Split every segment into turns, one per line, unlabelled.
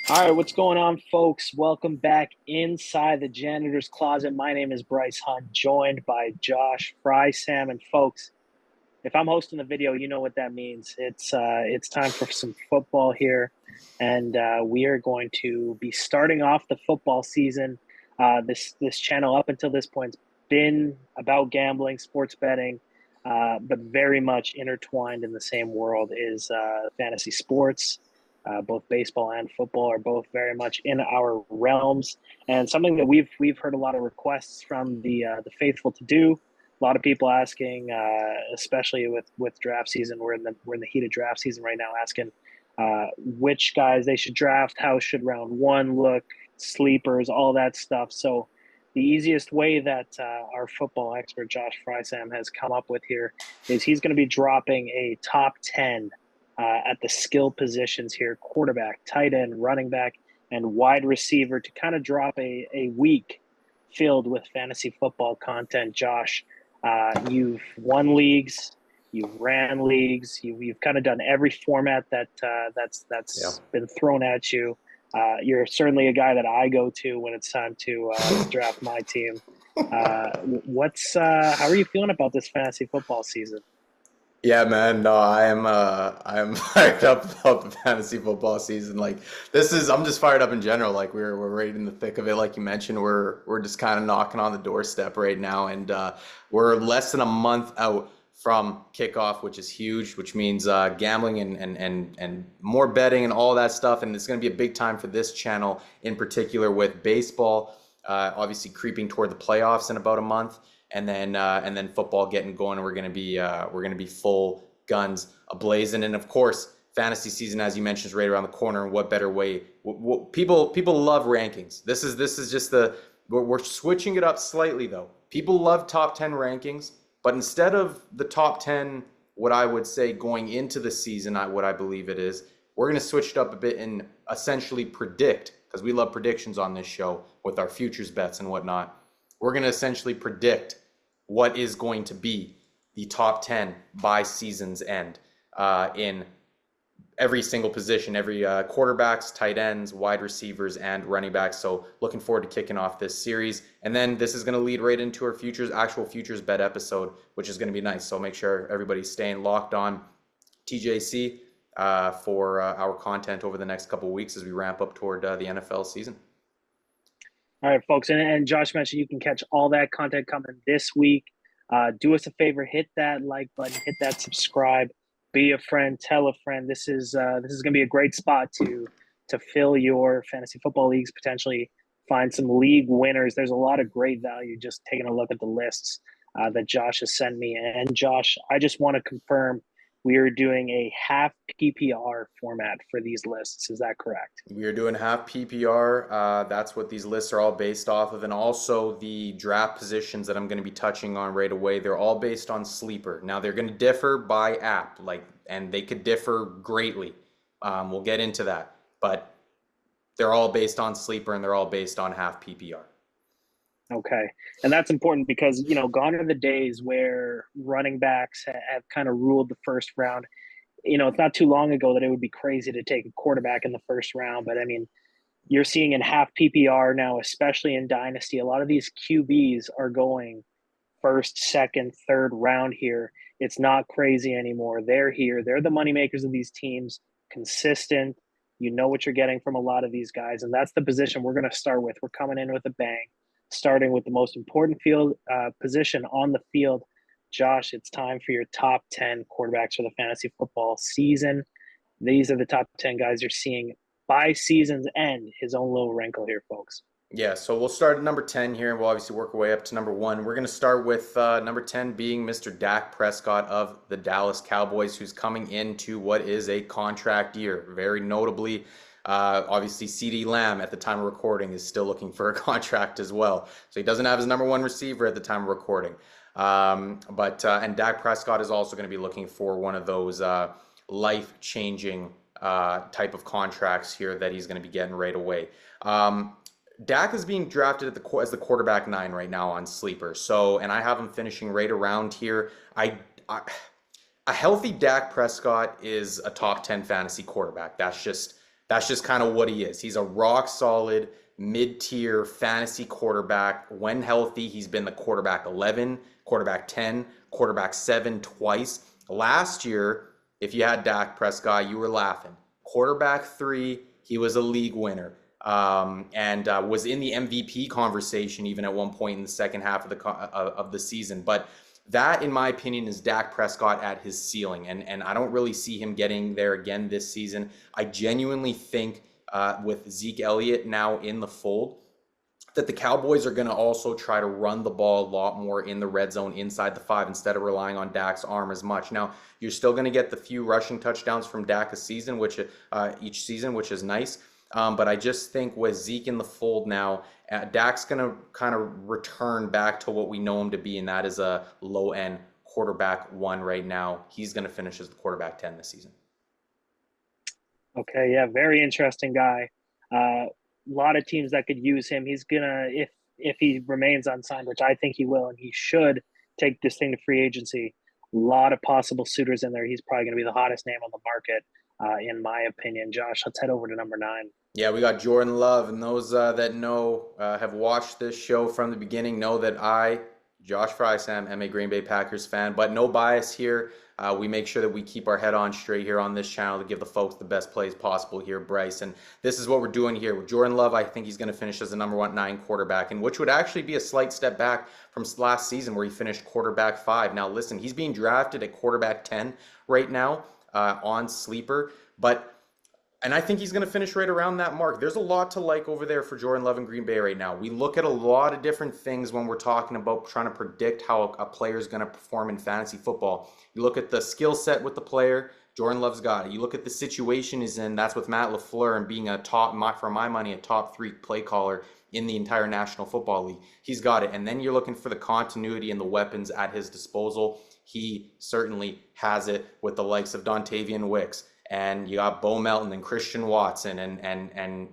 All right, what's going on, folks? Welcome back inside the janitor's closet. My name is Bryce Hunt, joined by Josh, Frey-Sam, and folks. If I'm hosting the video, you know what that means. It's time for some football here, and we are going to be starting off the football season. This channel up until this point's been about gambling, sports betting, but very much intertwined in the same world is fantasy sports. Both baseball and football are both very much in our realms, and something that we've heard a lot of requests from the faithful to do. A lot of people asking, especially with draft season. We're in the heat of draft season right now, asking which guys they should draft, how should round one look, sleepers, all that stuff. So the easiest way that our football expert Josh Frey-Sam has come up with here is he's going to be dropping a top 10 at the skill positions here: quarterback, tight end, running back, and wide receiver, to kind of drop a week filled with fantasy football content. Josh, you've won leagues, you've ran leagues, you've kind of done every format
Yeah.
that's been thrown at you. You're certainly a guy that I go to when it's time to draft my team. What's how are you feeling about this fantasy football season?
Yeah, man. No, I am fired up about the fantasy football season. Like I'm just fired up in general. Like we're right in the thick of it. Like you mentioned, we're just kind of knocking on the doorstep right now, and we're less than a month out from kickoff, which is huge, which means gambling and more betting and all that stuff. And it's going to be a big time for this channel in particular with baseball, obviously creeping toward the playoffs in about a month, and then football getting going. We're gonna be full guns ablazing, and of course, fantasy season, as you mentioned, is right around the corner. And what better way? People love rankings. This is just we're switching it up slightly though. People love top 10 rankings, but instead of the top 10, what I would say going into the season, what I believe it is, we're gonna switch it up a bit and essentially predict, because we love predictions on this show with our futures bets and whatnot. We're going to essentially predict what is going to be the top 10 by season's end in every single position, every quarterbacks, tight ends, wide receivers, and running backs. So looking forward to kicking off this series. And then this is going to lead right into our actual futures bet episode, which is going to be nice. So make sure everybody's staying locked on TJC for our content over the next couple of weeks as we ramp up toward the NFL season.
All right, folks, and Josh mentioned you can catch all that content coming this week. Do us a favor, hit that like button, hit that subscribe, be a friend, tell a friend. This is going to be a great spot to fill your fantasy football leagues, potentially find some league winners. There's a lot of great value just taking a look at the lists that Josh has sent me. And Josh, I just want to confirm we are doing a half PPR format for these lists. Is that correct?
We are doing half PPR. That's what these lists are all based off of. And also the draft positions that I'm going to be touching on right away, they're all based on sleeper. Now they're going to differ by app, and they could differ greatly. We'll get into that. But they're all based on sleeper and they're all based on half PPR.
Okay. And that's important because, gone are the days where running backs have kind of ruled the first round. It's not too long ago that it would be crazy to take a quarterback in the first round. But I mean, you're seeing in half PPR now, especially in Dynasty, a lot of these QBs are going first, second, third round here. It's not crazy anymore. They're here. They're the moneymakers of these teams, consistent. You know what you're getting from a lot of these guys. And that's the position we're going to start with. We're coming in with a bang, starting with the most important field position on the field. Josh, it's time for your top 10 quarterbacks for the fantasy football season. These are the top 10 guys you're seeing by season's end. His own little wrinkle here, folks.
Yeah, so we'll start at number 10 here, and we'll obviously work our way up to number one. We're going to start with number 10 being Mr. Dak Prescott of the Dallas Cowboys, who's coming into what is a contract year. Very notably, obviously, CD Lamb at the time of recording is still looking for a contract as well. So he doesn't have his number one receiver at the time of recording. And Dak Prescott is also going to be looking for one of those life-changing type of contracts here that he's going to be getting right away. Dak is being drafted as the quarterback 9 right now on Sleeper. So, and I have him finishing right around here. A healthy Dak Prescott is a top 10 fantasy quarterback. That's just That's just kind of what he is. He's a rock solid mid-tier fantasy quarterback. When healthy, he's been the quarterback 11, quarterback 10, quarterback 7 twice. Last year, if you had Dak Prescott, you were laughing. Quarterback 3, he was a league winner. And was in the MVP conversation even at one point in the second half of the season. But that, in my opinion, is Dak Prescott at his ceiling. And I don't really see him getting there again this season. I genuinely think with Zeke Elliott now in the fold, that the Cowboys are going to also try to run the ball a lot more in the red zone inside the 5 instead of relying on Dak's arm as much. Now, you're still going to get the few rushing touchdowns from Dak each season, which is nice. But I just think with Zeke in the fold now, Dak's going to kind of return back to what we know him to be, and that is a low-end quarterback 1 right now. He's going to finish as the quarterback 10 this season.
Okay, yeah, very interesting guy. A lot of teams that could use him. He's gonna, if he remains unsigned, which I think he will, and he should take this thing to free agency. A lot of possible suitors in there. He's probably gonna be the hottest name on the market, in my opinion. Josh, let's head over to number 9.
Yeah, we got Jordan Love, and those that know, have watched this show from the beginning, know that I, Josh Frey-Sam, am a Green Bay Packers fan, but no bias here. We make sure that we keep our head on straight here on this channel to give the folks the best plays possible here, Bryce. And this is what we're doing here. With Jordan Love, I think he's going to finish as the number 9 quarterback, and which would actually be a slight step back from last season where he finished quarterback 5. Now, listen, he's being drafted at quarterback 10 right now on Sleeper, and I think he's going to finish right around that mark. There's a lot to like over there for Jordan Love in Green Bay right now. We look at a lot of different things when we're talking about trying to predict how a player is going to perform in fantasy football. You look at the skill set with the player, Jordan Love's got it. You look at the situation he's in, that's with Matt LaFleur and being for my money, a top 3 play caller in the entire National Football League. He's got it. And then you're looking for the continuity and the weapons at his disposal. He certainly has it with the likes of Dontavian Wicks. And you got Bo Melton and Christian Watson and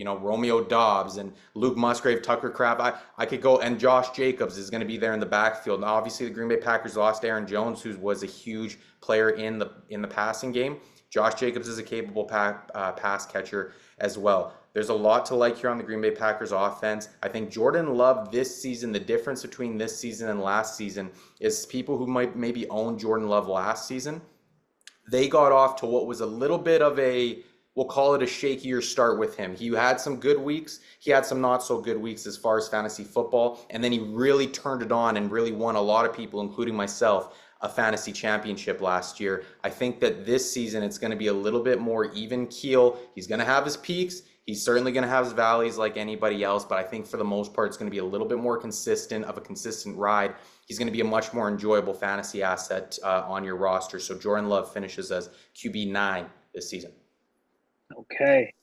Romeo Dobbs and Luke Musgrave, Tucker Kraft. I could go, and Josh Jacobs is going to be there in the backfield. And obviously, the Green Bay Packers lost Aaron Jones, who was a huge player in the passing game. Josh Jacobs is a capable pass catcher as well. There's a lot to like here on the Green Bay Packers offense. I think Jordan Love this season, the difference between this season and last season is people who might maybe own Jordan Love last season. They got off to what was a little bit of we'll call it a shakier start with him. He had some good weeks. He had some not so good weeks as far as fantasy football. And then he really turned it on and really won a lot of people, including myself, a fantasy championship last year. I think that this season it's going to be a little bit more even keel. He's going to have his peaks. He's certainly going to have his valleys like anybody else, but I think for the most part, it's going to be a little bit more consistent ride. He's going to be a much more enjoyable fantasy asset on your roster. So Jordan Love finishes as QB 9 this season.
Okay.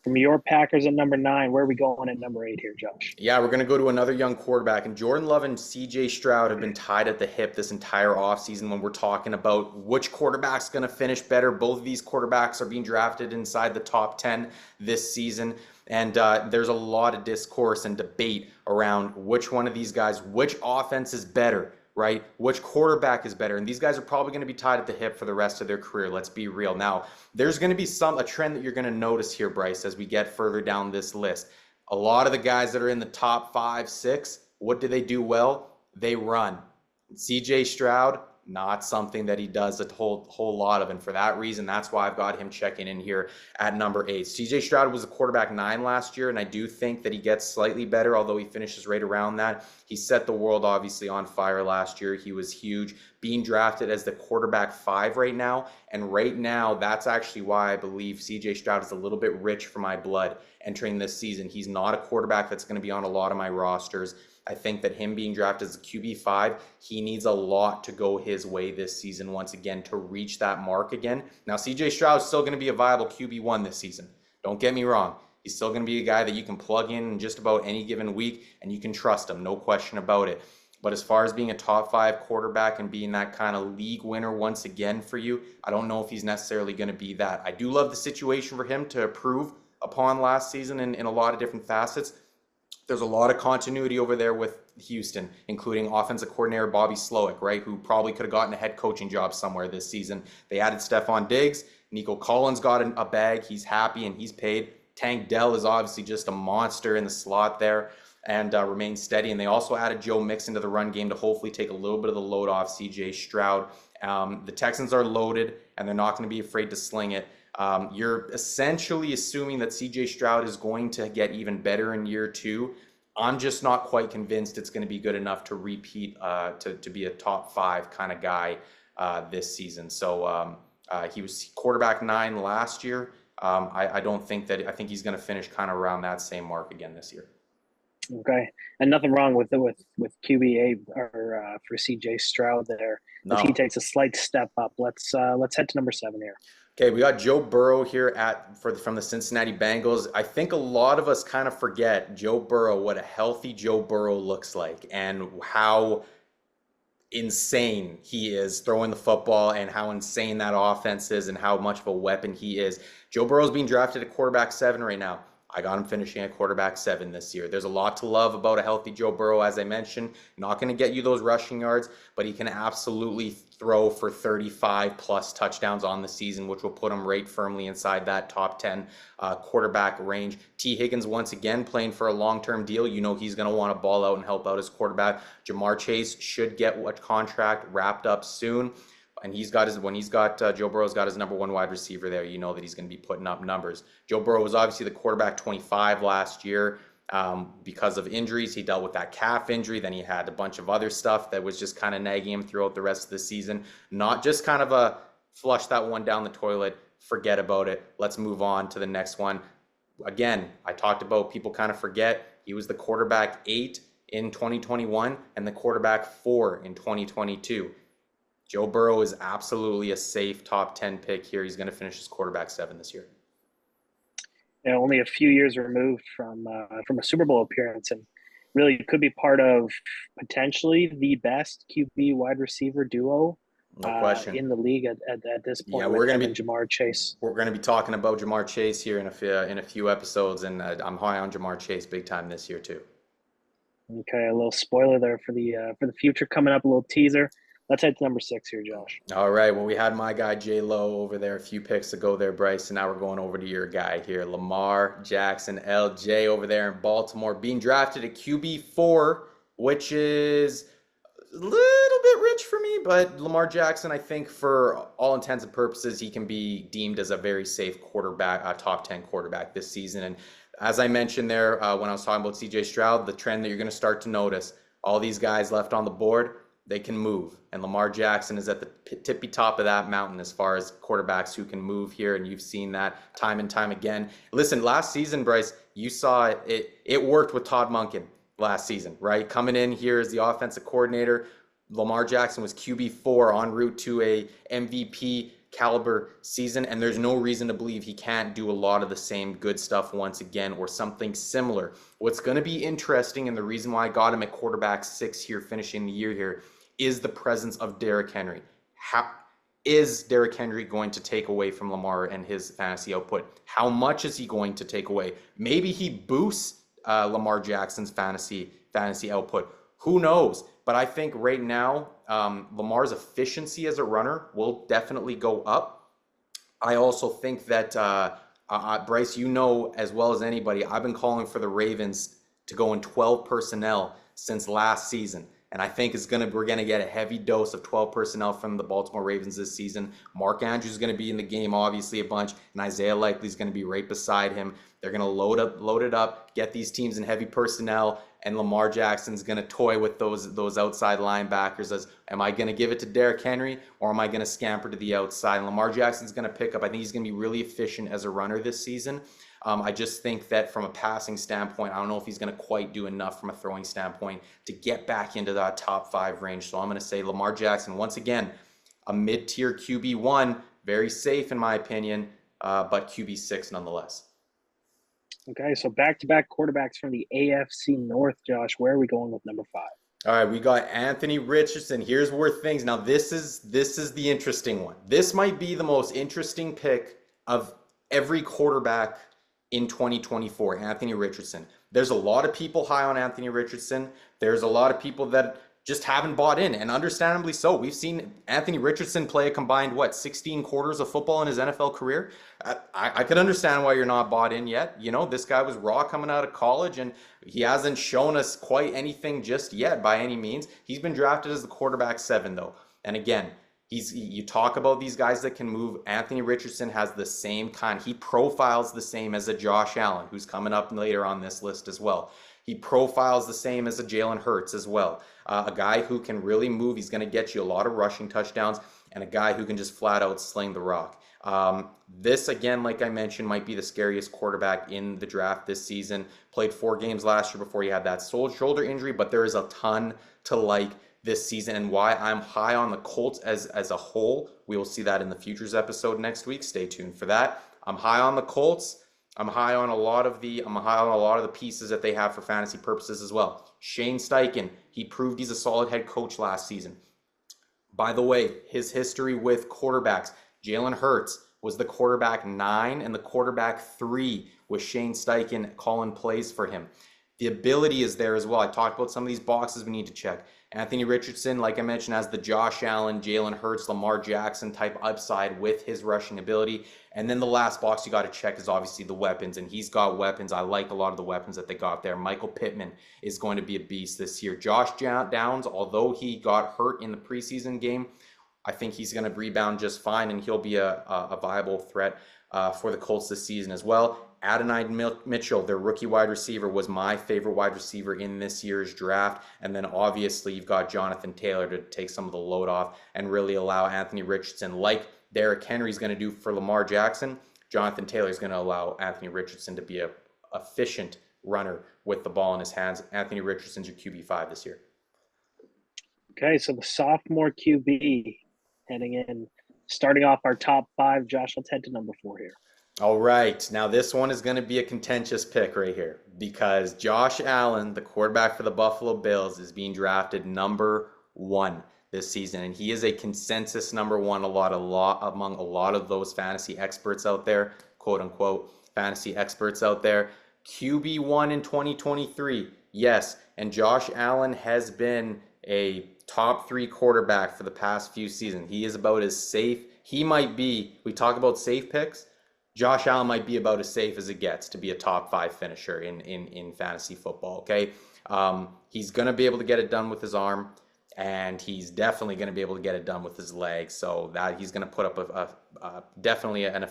From your Packers at number 9, where are we going at number 8 here, Josh?
Yeah, we're going to go to another young quarterback. And Jordan Love and C.J. Stroud have been tied at the hip this entire offseason when we're talking about which quarterback's going to finish better. Both of these quarterbacks are being drafted inside the top 10 this season. And there's a lot of discourse and debate around which one of these guys, which offense is better, right? Which quarterback is better? And these guys are probably going to be tied at the hip for the rest of their career. Let's be real. Now, there's going to be a trend that you're going to notice here, Bryce, as we get further down this list. A lot of the guys that are in the top 5, 6, what do they do well? They run. CJ Stroud, not something that he does a whole lot of. And for that reason, that's why I've got him checking in here at number 8. CJ Stroud was a quarterback 9 last year, and I do think that he gets slightly better, although he finishes right around that. He set the world obviously on fire last year. He was huge, being drafted as the quarterback 5 right now. And right now, that's actually why I believe CJ Stroud is a little bit rich for my blood entering this season. He's not a quarterback that's going to be on a lot of my rosters. I think that him being drafted as a QB5, he needs a lot to go his way this season once again to reach that mark again. Now, CJ Stroud is still going to be a viable QB1 this season. Don't get me wrong. He's still going to be a guy that you can plug in just about any given week, and you can trust him, no question about it. But as far as being a top 5 quarterback and being that kind of league winner once again for you, I don't know if he's necessarily going to be that. I do love the situation for him to improve upon last season in a lot of different facets. There's a lot of continuity over there with Houston, including offensive coordinator Bobby Slowick, right, who probably could have gotten a head coaching job somewhere this season. They added Stephon Diggs. Nico Collins got a bag. He's happy and he's paid. Tank Dell is obviously just a monster in the slot there and remains steady. And they also added Joe Mixon to the run game to hopefully take a little bit of the load off CJ Stroud. The Texans are loaded and they're not going to be afraid to sling it. You're essentially assuming that CJ Stroud is going to get even better in year 2. I'm just not quite convinced it's going to be good enough to repeat to be a top 5 kind of guy this season. So he was quarterback 9 last year. I think he's going to finish kind of around that same mark again this year.
Okay, and nothing wrong with QB8 or for CJ Stroud there.
No.
If he takes a slight step up, let's head to number 7 here.
Okay, we got Joe Burrow here from the Cincinnati Bengals. I think a lot of us kind of forget Joe Burrow, what a healthy Joe Burrow looks like, and how insane he is throwing the football and how insane that offense is and how much of a weapon he is. Joe Burrow's being drafted at quarterback 7 right now. I got him finishing at quarterback 7 this year. There's a lot to love about a healthy Joe Burrow, as I mentioned. Not going to get you those rushing yards, but he can absolutely throw for 35-plus touchdowns on the season, which will put him right firmly inside that top 10 quarterback range. T. Higgins, once again, playing for a long-term deal. You know he's going to want to ball out and help out his quarterback. Jamar Chase should get a contract wrapped up soon. And Joe Burrow's got his number 1 wide receiver there, you know that he's going to be putting up numbers. Joe Burrow was obviously the quarterback 25 last year because of injuries. He dealt with that calf injury. Then he had a bunch of other stuff that was just kind of nagging him throughout the rest of the season. Not just kind of a flush that one down the toilet, forget about it. Let's move on to the next one. Again, I talked about people kind of forget. He was the quarterback 8 in 2021 and the quarterback 4 in 2022. Joe Burrow is absolutely a safe top 10 pick here. He's going to finish as quarterback 7 this year.
Yeah, only a few years removed from a Super Bowl appearance, and really could be part of potentially the best QB wide receiver duo
no question
in the league at this point.
Yeah, we're going to be
Jamar Chase.
We're going to be talking about Jamar Chase here in a few episodes, and I'm high on Jamar Chase big time this year too.
Okay, a little spoiler there for the future coming up, a little teaser. Let's head to number 6 here, Josh.
All right. Well, we had my guy J-Lo over there a few picks ago there, Bryce. And now we're going over to your guy here, Lamar Jackson, LJ over there in Baltimore, being drafted at QB4, which is a little bit rich for me. But Lamar Jackson, I think for all intents and purposes, he can be deemed as a very safe quarterback, a top 10 quarterback this season. And as I mentioned there when I was talking about CJ Stroud, the trend that you're going to start to notice, all these guys left on the board, they can move. And Lamar Jackson is at the tippy top of that mountain as far as quarterbacks who can move here. And you've seen that time and time again. Listen, last season, Bryce, you saw it worked with Todd Monken last season, right? Coming in here as the offensive coordinator, Lamar Jackson was QB4 en route to a MVP caliber season. And there's no reason to believe he can't do a lot of the same good stuff once again or something similar. What's going to be interesting, and the reason why I got him at quarterback 6 here, finishing the year here, is the presence of Derrick Henry. How is Derrick Henry going to take away from Lamar and his fantasy output? How much is he going to take away? Maybe he boosts Lamar Jackson's fantasy output. Who knows? But I think right now, Lamar's efficiency as a runner will definitely go up. I also think that, Bryce, you know as well as anybody, I've been calling for the Ravens to go in 12 personnel since last season. And I think we're going to get a heavy dose of 12 personnel from the Baltimore Ravens this season. Mark Andrews is going to be in the game, obviously, a bunch, and Isaiah Likely is going to be right beside him. They're going to load it up, get these teams in heavy personnel, and Lamar Jackson's going to toy with those outside linebackers as, am I going to give it to Derrick Henry, or am I going to scamper to the outside? And Lamar Jackson's going to pick up. I think he's going to be really efficient as a runner this season. I just think that from a passing standpoint, I don't know if he's going to quite do enough from a throwing standpoint to get back into that top 5 range. So I'm going to say Lamar Jackson, once again, a mid-tier QB1, very safe in my opinion, but QB6 nonetheless.
Okay, so back-to-back quarterbacks from the AFC North, Josh. Where are we going with number 5?
All right, we got Anthony Richardson. Here's where things, now this is the interesting one. This might be the most interesting pick of every quarterback in 2024, Anthony Richardson. There's a lot of people high on Anthony Richardson. There's a lot of people that just haven't bought in, and understandably so. We've seen Anthony Richardson play a combined, 16 quarters of football in his NFL career. I could understand why you're not bought in yet. You know, this guy was raw coming out of college, and he hasn't shown us quite anything just yet by any means. He's been drafted as the quarterback 7, though. And again, you talk about these guys that can move. Anthony Richardson has the same kind. He profiles the same as a Josh Allen, who's coming up later on this list as well. He profiles the same as a Jaylen Herz as well. A guy who can really move. He's going to get you a lot of rushing touchdowns, and a guy who can just flat out sling the rock. This, again, like I mentioned, might be the scariest quarterback in the draft this season. Played 4 games last year before he had that shoulder injury, but there is a ton to like this season, and why I'm high on the Colts as a whole. We will see that in the futures episode next week. Stay tuned for that. I'm high on the Colts. I'm high on a lot of the pieces that they have for fantasy purposes as well. Shane Steichen, he proved he's a solid head coach last season. By the way, his history with quarterbacks, Jaylen Herz was the quarterback 9 and the quarterback 3 with Shane Steichen calling plays for him. The ability is there as well. I talked about some of these boxes we need to check. Anthony Richardson, like I mentioned, has the Josh Allen, Jaylen Herz, Lamar Jackson type upside with his rushing ability. And then the last box you got to check is obviously the weapons, and he's got weapons. I like a lot of the weapons that they got there. Michael Pittman is going to be a beast this year. Josh Downs, although he got hurt in the preseason game, I think he's going to rebound just fine, and he'll be a viable threat for the Colts this season as well. Adonai Mitchell, their rookie wide receiver, was my favorite wide receiver in this year's draft. And then obviously you've got Jonathan Taylor to take some of the load off and really allow Anthony Richardson, like Derrick Henry's going to do for Lamar Jackson. Jonathan Taylor is going to allow Anthony Richardson to be a efficient runner with the ball in his hands. Anthony Richardson's your QB5 this year.
Okay, so the sophomore QB heading in, starting off our top 5. Josh, let's head to number 4 here.
All right, now this one is going to be a contentious pick right here because Josh Allen, the quarterback for the Buffalo Bills, is being drafted number 1 this season, and he is a consensus number 1 among a lot of those fantasy experts out there, quote unquote fantasy experts out there. QB1 in 2023, yes, and Josh Allen has been a top 3 quarterback for the past few seasons. He is about as safe. He might be, we talk about safe picks, Josh Allen might be about as safe as it gets to be a top 5 finisher in fantasy football, okay? He's going to be able to get it done with his arm, and he's definitely going to be able to get it done with his legs, so that he's going to put up definitely an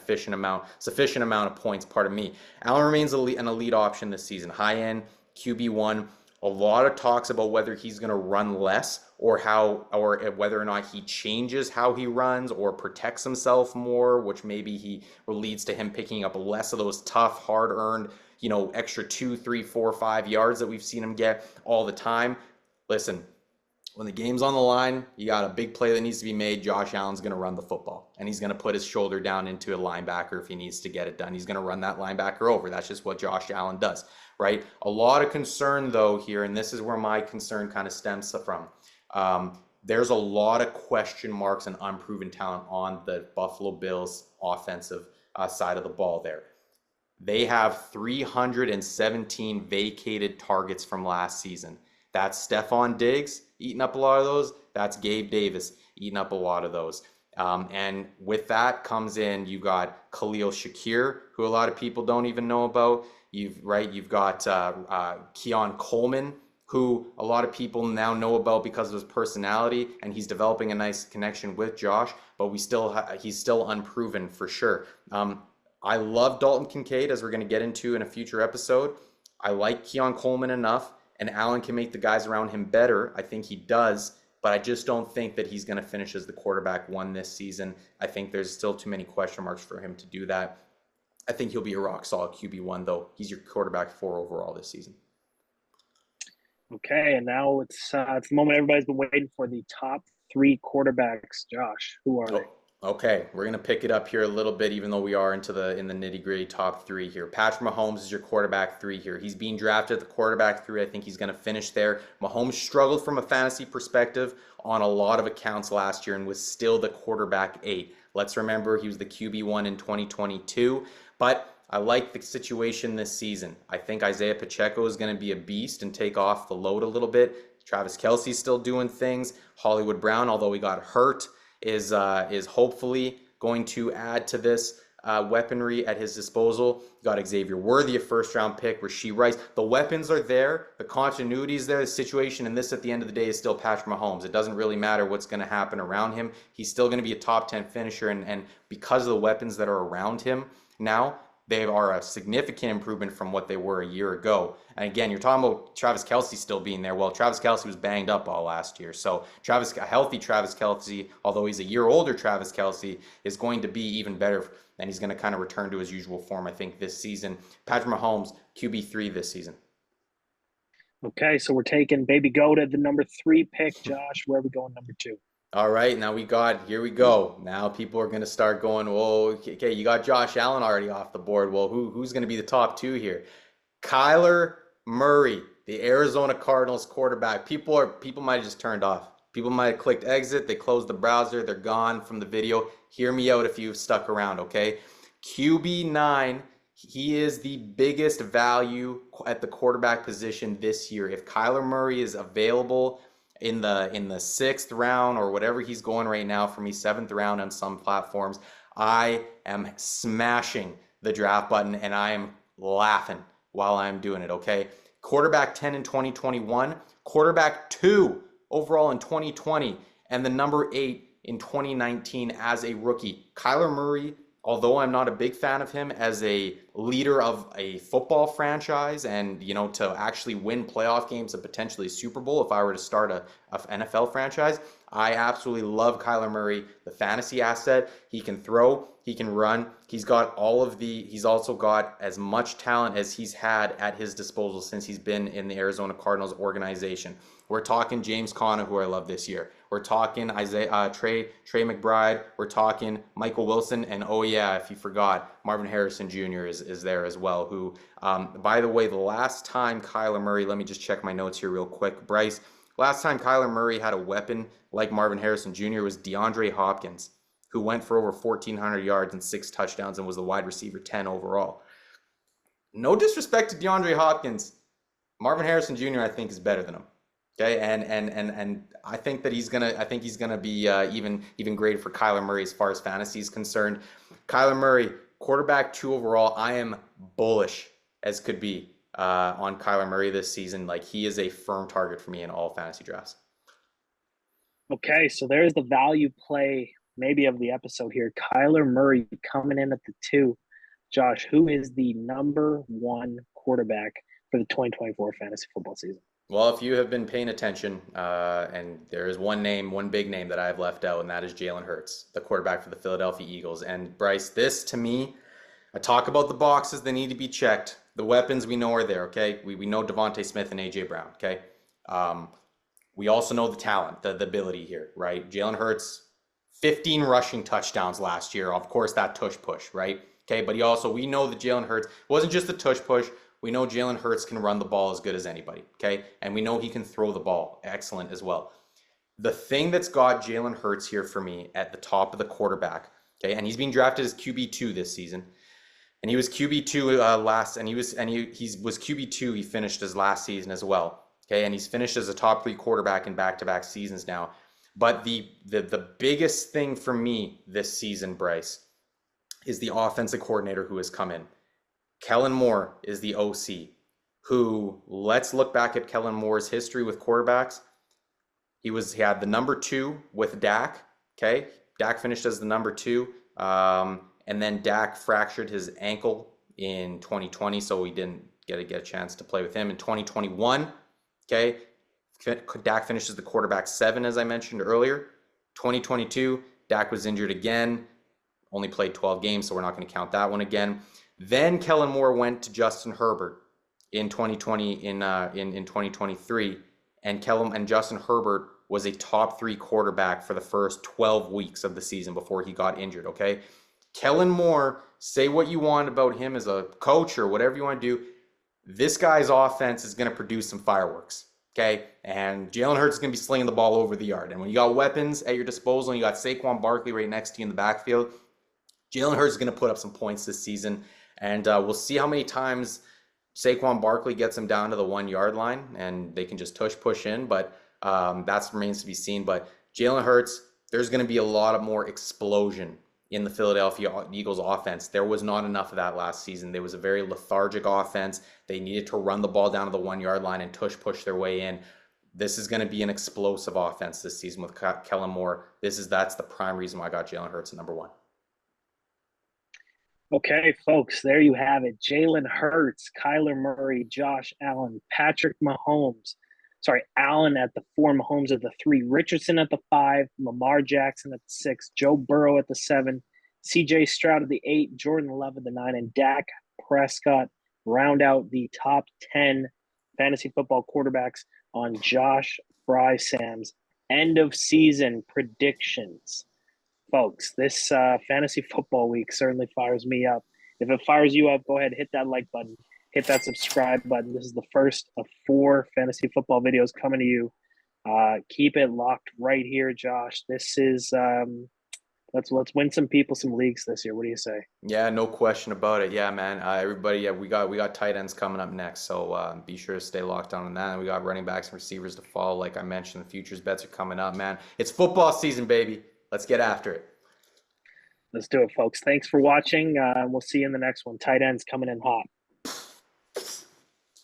sufficient amount of points, pardon me. Allen remains an elite option this season, high-end QB1. A lot of talks about whether he's going to run less or whether or not he changes how he runs or protects himself more, which maybe leads to him picking up less of those tough, hard-earned, extra 2, 3, 4, 5 yards that we've seen him get all the time. Listen, when the game's on the line, you got a big play that needs to be made. Josh Allen's going to run the football, and he's going to put his shoulder down into a linebacker if he needs to get it done. He's going to run that linebacker over. That's just what Josh Allen does, right? A lot of concern, though, here, and this is where my concern kind of stems from. There's a lot of question marks and unproven talent on the Buffalo Bills offensive side of the ball there. They have 317 vacated targets from last season. That's Stephon Diggs eating up a lot of those. That's Gabe Davis eating up a lot of those. And with that comes in, you've got Khalil Shakir, who a lot of people don't even know about. You've got Keon Coleman, who a lot of people now know about because of his personality, and he's developing a nice connection with Josh, but he's still unproven for sure. I love Dalton Kincaid, as we're going to get into in a future episode. I like Keon Coleman enough, and Allen can make the guys around him better. I think he does, but I just don't think that he's going to finish as the quarterback 1 this season. I think there's still too many question marks for him to do that. I think he'll be a rock-solid QB1, though. He's your quarterback 4 overall this season.
Okay, and now it's the moment everybody's been waiting for, the top 3 quarterbacks. Josh, who are they?
Okay, we're going to pick it up here a little bit, even though we are in the nitty-gritty top 3 here. Patrick Mahomes is your quarterback 3 here. He's being drafted at the quarterback 3. I think he's going to finish there. Mahomes struggled from a fantasy perspective on a lot of accounts last year and was still the quarterback 8. Let's remember he was the QB1 in 2022. But I like the situation this season. I think Isaiah Pacheco is going to be a beast and take off the load a little bit. Travis Kelce's still doing things. Hollywood Brown, although he got hurt, is hopefully going to add to this weaponry at his disposal. Got Xavier Worthy, a first-round pick. Rashee Rice. The weapons are there. The continuity is there. The situation in this, at the end of the day, is still Patrick Mahomes. It doesn't really matter what's going to happen around him. He's still going to be a top 10 finisher, and because of the weapons that are around him now, they are a significant improvement from what they were a year ago. And again, you're talking about Travis Kelce still being there. Well, Travis Kelce was banged up all last year. So a healthy Travis Kelce, although he's a year older Travis Kelce, is going to be even better. And he's going to kind of return to his usual form, I think, this season. Patrick Mahomes, QB3 this season.
Okay, so we're taking Baby Goat at the number 3 pick. Josh, where are we going number 2?
All right, now here we go. Now people are going to start going, well, okay, you got Josh Allen already off the board. Well, who's going to be the top 2 here? Kyler Murray, the Arizona Cardinals quarterback. People might have just turned off. People might have clicked exit. They closed the browser. They're gone from the video. Hear me out if you've stuck around, okay? QB9, he is the biggest value at the quarterback position this year. If Kyler Murray is available in the 6th round or whatever he's going right now, for me 7th round on some platforms, I am smashing the draft button and I am laughing while I'm doing it, okay? Quarterback 10 in 2021, quarterback 2 overall in 2020, and the number 8 in 2019 as a rookie. Kyler Murray, although I'm not a big fan of him as a leader of a football franchise and, to actually win playoff games and potentially Super Bowl if I were to start a NFL franchise, I absolutely love Kyler Murray, the fantasy asset. He can throw, he can run. He's also got as much talent as he's had at his disposal since he's been in the Arizona Cardinals organization. We're talking James Conner, who I love this year. We're talking Trey McBride. We're talking Michael Wilson. And oh yeah, if you forgot, Marvin Harrison Jr. is there as well, who, by the way, the last time Kyler Murray, let me just check my notes here real quick. Bryce, last time Kyler Murray had a weapon like Marvin Harrison Jr. was DeAndre Hopkins, who went for over 1,400 yards and 6 touchdowns and was the wide receiver 10 overall. No disrespect to DeAndre Hopkins. Marvin Harrison Jr. I think is better than him. Okay, and I think that he's gonna be even greater for Kyler Murray as far as fantasy is concerned. Kyler Murray, quarterback 2 overall. I am bullish as could be on Kyler Murray this season. Like, he is a firm target for me in all fantasy drafts.
Okay, so there's the value play maybe of the episode here. Kyler Murray coming in at the 2. Josh, who is the number 1 quarterback for the 2024 fantasy football season?
Well, if you have been paying attention, and there is one big name that I've left out, and that is Jaylen Herz, the quarterback for the Philadelphia Eagles. And Bryce, this to me, I talk about the boxes that need to be checked. The weapons we know are there, okay? We know Devontae Smith and A.J. Brown, okay? We also know the talent, the ability here, right? Jaylen Herz, 15 rushing touchdowns last year. Of course, that tush push, right? Okay, but we know that Jaylen Herz wasn't just the tush push. We know Jaylen Herz can run the ball as good as anybody, okay? And we know he can throw the ball excellent as well. The thing that's got Jaylen Herz here for me at the top of the quarterback, okay, and he's being drafted as QB2 this season, and he was QB2 he was QB2. He finished his last season as well, okay, and he's finished as a top 3 quarterback in back-to-back seasons now. But the biggest thing for me this season, Bryce, is the offensive coordinator who has come in. Kellen Moore is the OC, who, let's look back at Kellen Moore's history with quarterbacks. He had the number 2 with Dak, okay? Dak finished as the number 2, and then Dak fractured his ankle in 2020, so we didn't get a chance to play with him. In 2021, okay, Dak finished as the quarterback 7, as I mentioned earlier. 2022, Dak was injured again, only played 12 games, so we're not going to count that one again. Then Kellen Moore went to Justin Herbert in 2023, and Justin Herbert was a top 3 quarterback for the first 12 weeks of the season before he got injured, okay? Kellen Moore, say what you want about him as a coach or whatever you want to do, this guy's offense is going to produce some fireworks, okay? And Jaylen Herz is going to be slinging the ball over the yard. And when you got weapons at your disposal and you got Saquon Barkley right next to you in the backfield, Jaylen Herz is going to put up some points this season. And we'll see how many times Saquon Barkley gets them down to the 1 yard line and they can just push in. But that remains to be seen. But Jalen Hurts, there's going to be a lot of more explosion in the Philadelphia Eagles offense. There was not enough of that last season. There was a very lethargic offense. They needed to run the ball down to the 1 yard line and push their way in. This is going to be an explosive offense this season with Kellen Moore. That's the prime reason why I got Jalen Hurts at number 1.
Okay, folks, there you have it. Jalen Hurts, Kyler Murray, Josh Allen, Patrick Mahomes. Sorry, Allen at the 4, Mahomes at the 3, Richardson at the 5, Lamar Jackson at the 6, Joe Burrow at the 7, CJ Stroud at the 8, Jordan Love at the 9, and Dak Prescott round out the top 10 fantasy football quarterbacks on Josh Frey-Sam's end of season predictions. Folks, this fantasy football week certainly fires me up. If it fires you up, go ahead, hit that like button, hit that subscribe button. This is the first of 4 fantasy football videos coming to you. Keep it locked right here, Josh. This is let's win some people some leagues this year. What do you say?
Yeah, no question about it. Yeah, man. Everybody, yeah, we got tight ends coming up next, so be sure to stay locked on that. And we got running backs and receivers to follow. Like I mentioned, the futures bets are coming up, man. It's football season, baby. Let's get after it.
Let's do it, folks. Thanks for watching. We'll see you in the next one. Tight ends coming in hot.